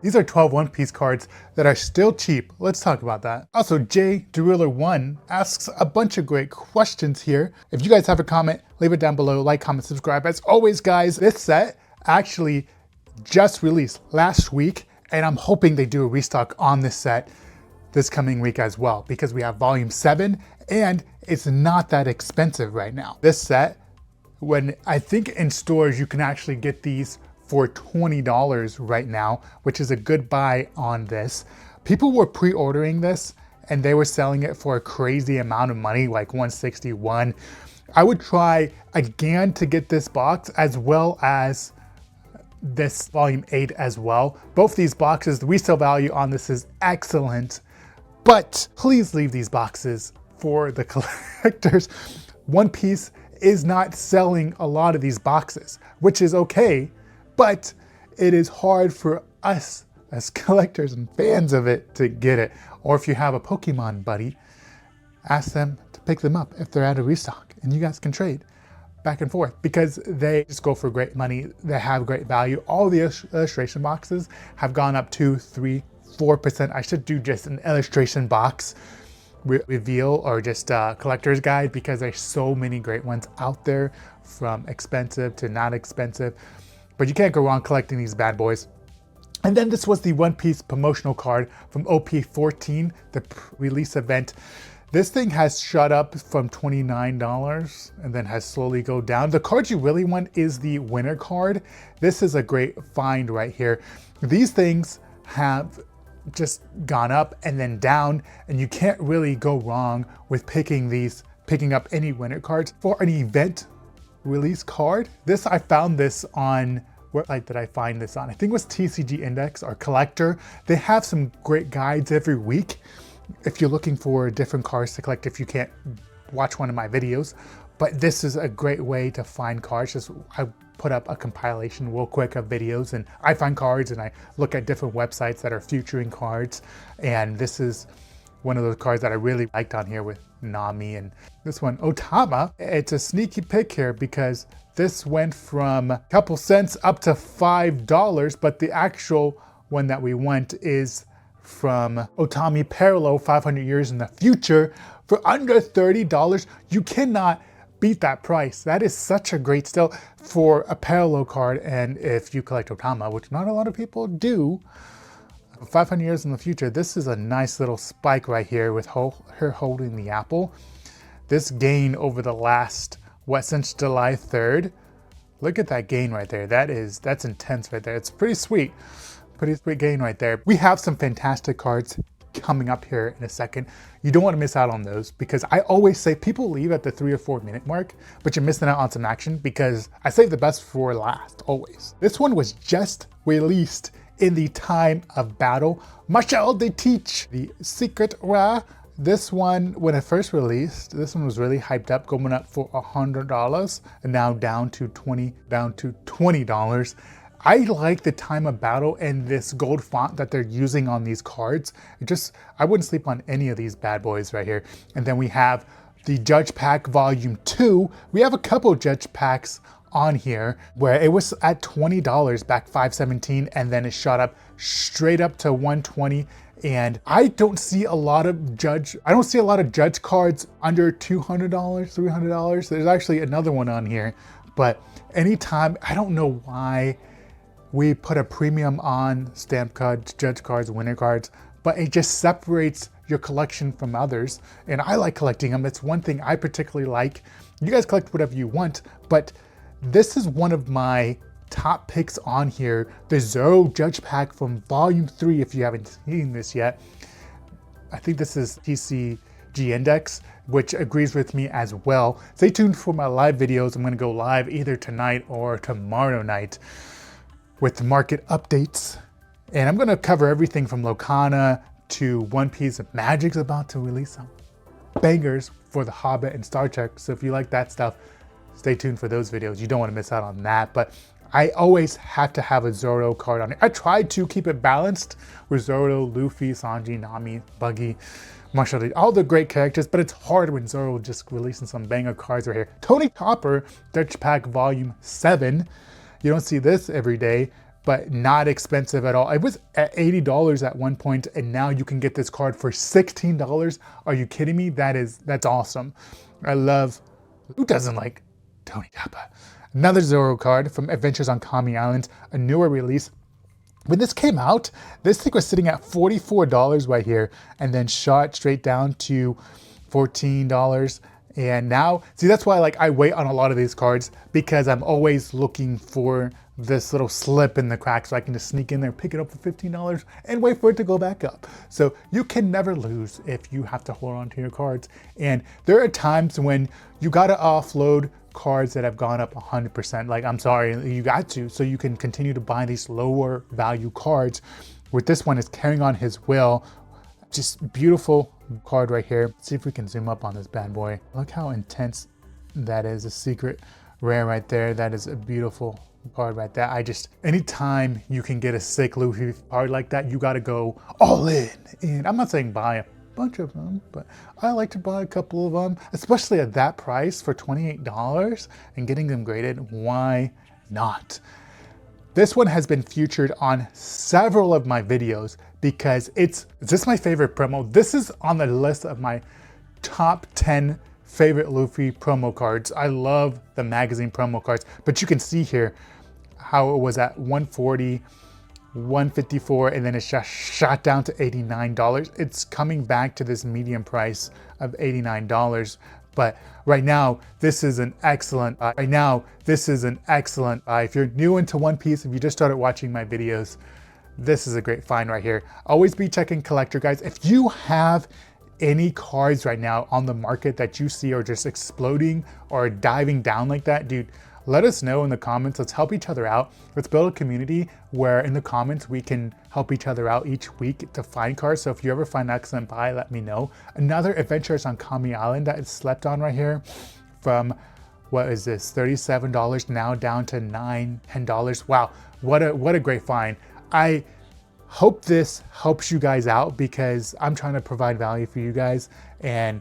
These are 12 One Piece cards that are still cheap. Let's talk about that. Also, J Driller1 asks a bunch of great questions here. If you guys have a comment, leave it down below. Like, comment, subscribe. As always, guys, this set actually just released last week, and I'm hoping they do a restock on this set this coming week as well, because we have volume 7 and it's not that expensive right now. This set, when I think in stores you can actually get these for $20 right now, which is a good buy on this. People were pre-ordering this and they were selling it for a crazy amount of money, like $161. I would try again to get this box as well as this volume 8 as well. Both these boxes, the resale value on this is excellent, but please leave these boxes for the collectors. One Piece is not selling a lot of these boxes, which is okay, but it is hard for us as collectors and fans of it to get it. Or if you have a Pokemon buddy, ask them to pick them up if they're at a restock, and you guys can trade back and forth, because they just go for great money. They have great value. All the illustration boxes have gone up 2, 3, 4%. I should do just an illustration box reveal or just a collector's guide, because there's so many great ones out there, from expensive to not expensive. But you can't go wrong collecting these bad boys. And then this was the One Piece promotional card from OP14, the release event. This thing has shot up from $29 and then has slowly go down. The card you really want is the winner card. This is a great find right here. These things have just gone up and then down, and you can't really go wrong with picking up any winner cards. For an event release card, I found this on, what site did I find this on? I think it was TCG Index or Collector. They have some great guides every week if you're looking for different cards to collect, if you can't watch one of my videos. But this is a great way to find cards. I put up a compilation real quick of videos, and I find cards and I look at different websites that are featuring cards. And this is one of those cards that I really liked on here with Nami. And this one, Otama, it's a sneaky pick here because this went from a couple cents up to $5, but the actual one that we want is from Otami Parallel 500 years in the future for under $30. You cannot beat that price. That is such a great steal for a parallel card. And if you collect Otama, which not a lot of people do, 500 years in the future, this is a nice little spike right here with her holding the apple. This gain over the last, since July 3rd, look at that gain right there. That's intense right there. It's pretty sweet. Pretty sweet gain right there. We have some fantastic cards coming up here in a second. You don't want to miss out on those, because I always say people leave at the 3 or 4 minute mark, but you're missing out on some action, because I save the best for last, always. This one was just released in the time of battle. Marshall they teach the secret Ra. This one, when it first released, this one was really hyped up, going up for $100 and now down to $20. I like the time of battle and this gold font that they're using on these cards. I wouldn't sleep on any of these bad boys right here. And then we have the Judge Pack Volume 2. We have a couple Judge Packs on here where it was at $20 back 5/17, and then it shot up straight up to $120. And I don't see a lot of Judge cards under $200, $300. There's actually another one on here, but anytime, I don't know why we put a premium on stamp cards, Judge cards, winner cards, but it just separates your collection from others. And I like collecting them. It's one thing I particularly like. You guys collect whatever you want, but this is one of my top picks on here. The Zoro Judge Pack from Volume 3, if you haven't seen this yet. I think this is TCG Index, which agrees with me as well. Stay tuned for my live videos. I'm going to go live either tonight or tomorrow night with the market updates. And I'm going to cover everything from Locana to One Piece. Magic's about to release some bangers for The Hobbit and Star Trek. So if you like that stuff, stay tuned for those videos. You don't want to miss out on that. But I always have to have a Zoro card on it. I try to keep it balanced with Zoro, Luffy, Sanji, Nami, Buggy, Marshall, all the great characters, but it's hard when Zoro just releasing some banger cards right here. Tony Topper, Dutch Pack Volume 7. You don't see this every day. but not expensive at all. It was at $80 at one point, and now you can get this card for $16. Are you kidding me? That's awesome. I love, who doesn't like Tony Kappa? Another Zoro card from Adventures on Kami Island, a newer release. When this came out, this thing was sitting at $44 right here, and then shot straight down to $14. And now, see, that's why I wait on a lot of these cards, because I'm always looking for this little slip in the crack so I can just sneak in there, pick it up for $15 and wait for it to go back up. So you can never lose if you have to hold on to your cards. And there are times when you got to offload cards that have gone up 100%. Like, I'm sorry, you got to, so you can continue to buy these lower value cards. With this one is Carrying on His Will. Just beautiful card right here. Let's see if we can zoom up on this bad boy. Look how intense that is. A secret rare right there. That is a beautiful card right there. Anytime you can get a sick Luffy card like that, you got to go all in. And I'm not saying buy a bunch of them, but I like to buy a couple of them, especially at that price for $28 and getting them graded. Why not? This one has been featured on several of my videos because it's just my favorite promo. This is on the list of my top 10 favorite Luffy promo cards. I love the magazine promo cards, but you can see here how it was at $140, $154, and then it shot down to $89. It's coming back to this medium price of $89. But right now, this is an excellent buy. If you're new into One Piece, if you just started watching my videos, this is a great find right here. Always be checking collector guides. If you have any cards right now on the market that you see are just exploding or diving down like that, dude, let us know in the comments. Let's help each other out. Let's build a community where in the comments we can help each other out each week to find cards. So if you ever find an excellent buy, let me know. Another Adventures on Kami Island that is slept on right here, from what is this, $37 now down to $9, $10. Wow, what a great find. I hope this helps you guys out because I'm trying to provide value for you guys, and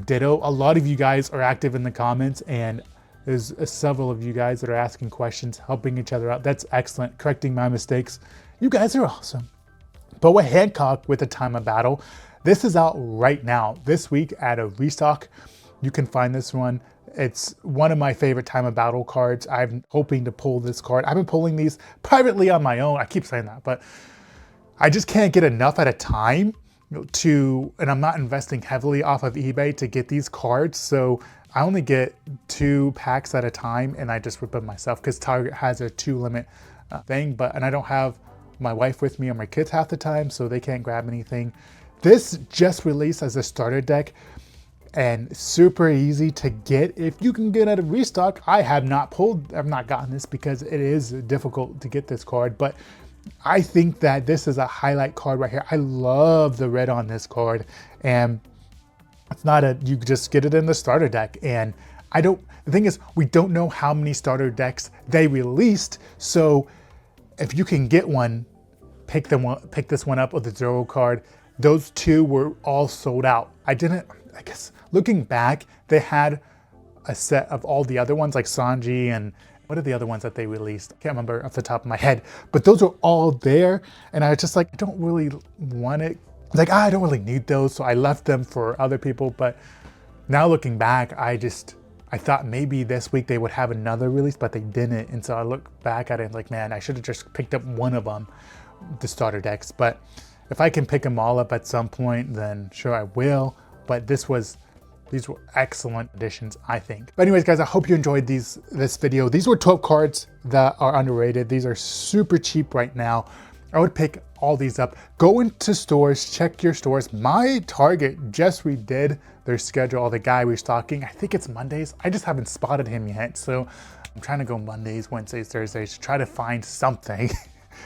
ditto. A lot of you guys are active in the comments, and there's several of you guys that are asking questions, helping each other out. That's excellent. Correcting my mistakes. You guys are awesome. Boa Hancock with the Time of Battle. This is out right now. This week at a restock, you can find this one. It's one of my favorite Time of Battle cards. I'm hoping to pull this card. I've been pulling these privately on my own. I keep saying that, but I just can't get enough at a time and I'm not investing heavily off of eBay to get these cards. So I only get 2 packs at a time, and I just rip them myself because Target has a 2 limit thing. And I don't have my wife with me or my kids half the time, so they can't grab anything. This just released as a starter deck and super easy to get if you can get at a restock. I've not gotten this because it is difficult to get this card, but I think that this is a highlight card right here. I love the red on this card, and it's not you just get it in the starter deck. And the thing is, we don't know how many starter decks they released. So if you can get one, pick this one up with the Zoro card. Those 2 were all sold out. I guess looking back, they had a set of all the other ones like Sanji and what are the other ones that they released? I can't remember off the top of my head, but those are all there. And I was just like, I don't really want it. Like, I don't really need those. So I left them for other people. But now looking back, I thought maybe this week they would have another release, but they didn't. And so I look back at it like, man, I should have just picked up one of them, the starter decks. But if I can pick them all up at some point, then sure I will. But these were excellent additions, I think. But anyways, guys, I hope you enjoyed this video. These were 12 cards that are underrated. These are super cheap right now. I would pick all these up. Go into stores, check your stores. My Target just redid their schedule. The guy restocking, I think it's Mondays. I just haven't spotted him yet. So I'm trying to go Mondays, Wednesdays, Thursdays to try to find something.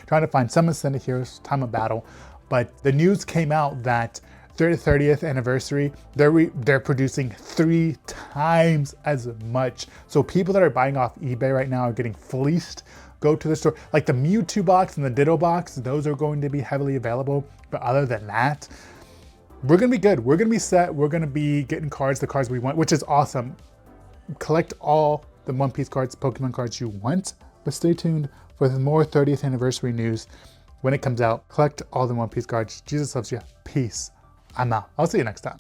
Trying to find some Ascended Heroes, Time of Battle. But the news came out that their 30th anniversary, they're producing 3 times as much. So people that are buying off eBay right now are getting fleeced. Go to the store. Like the Mewtwo box and the Ditto box, those are going to be heavily available. But other than that, we're going to be good. We're going to be set. We're going to be getting the cards we want, which is awesome. Collect all the One Piece cards, Pokemon cards you want. But stay tuned with more 30th anniversary news when it comes out. Collect all the One Piece cards. Jesus loves you. Peace. I'm out. I'll see you next time.